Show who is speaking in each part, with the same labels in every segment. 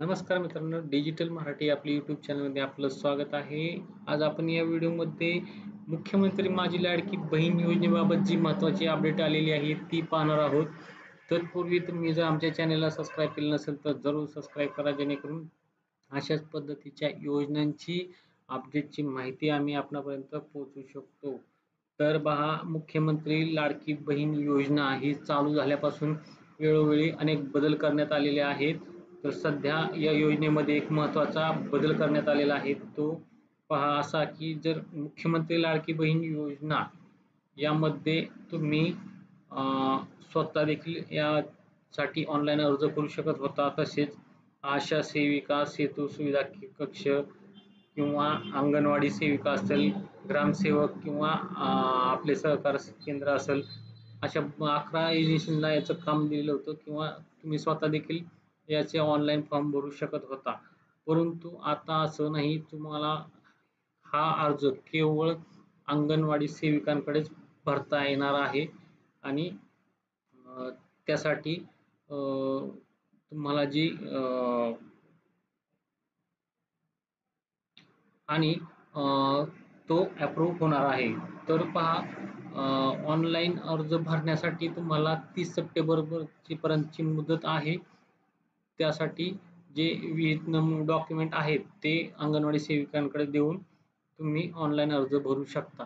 Speaker 1: नमस्कार मित्रांनो, डिजिटल मराठी आपल्या यूट्यूब चॅनलमध्ये आपलं स्वागत आहे. आज आपण या व्हिडिओमध्ये मुख्यमंत्री माझी लाडकी बहीण योजनेबाबत जी महत्त्वाची अपडेट आलेली आहे ती पाहणार आहोत. तत्पूर्वी तुम्ही जर आमच्या चॅनलला सबस्क्राईब केलं नसेल तर जरूर सबस्क्राईब करा, जेणेकरून अशाच पद्धतीच्या योजनांची अपडेटची माहिती आम्ही आपणापर्यंत पोहोचवू शकतो. तर पहा, मुख्यमंत्री लाडकी बहीण योजना ही चालू झाल्यापासून वेळोवेळी अनेक बदल करण्यात आलेले आहेत. तर सध्या या योजनेमध्ये एक महत्त्वाचा बदल करण्यात आलेला आहे. तो पहा असा, की जर मुख्यमंत्री लाडकी बहीण योजना यामध्ये तुम्ही अ, स्वतः देखील यासाठी ऑनलाईन अर्ज करू शकत होता. तसेच आशा सेविका, सेतू सुविधा कक्ष किंवा अंगणवाडी सेविका असेल, ग्रामसेवक किंवा आपले सहकार केंद्र असेल, अशा 11 एजन्सींना याचं काम दिलेलं होतं किंवा तुम्ही स्वतः देखील याचे ऑनलाईन फॉर्म भरू शकत होता. परंतु आता असं नाही. तुम्हाला हा अर्ज केवळ अंगणवाडी सेविकांकडेच भरता येणार आहे आणि अ, त्यासाठी तुम्हाला जी आणि अ, तो अप्रूव्ह होणार आहे. तर पहा, ऑनलाईन अर्ज भरण्यासाठी तुम्हाला 30 सप्टेंबरची पर्यंतची मुदत आहे. त्यासाठी जे विविध डॉक्युमेंट आहेत ते अंगणवाडी सेविकांकडे देऊन तुम्ही ऑनलाईन अर्ज भरू शकता.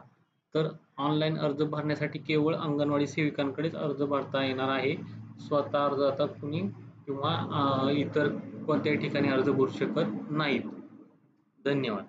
Speaker 1: तर ऑनलाईन अर्ज भरण्यासाठी केवळ अंगणवाडी सेविकांकडेच अर्ज भरता येणार आहे. स्वतः अर्ज आता कुणी किंवा इतर कोणत्याही ठिकाणी अर्ज भरू शकत नाहीत. धन्यवाद.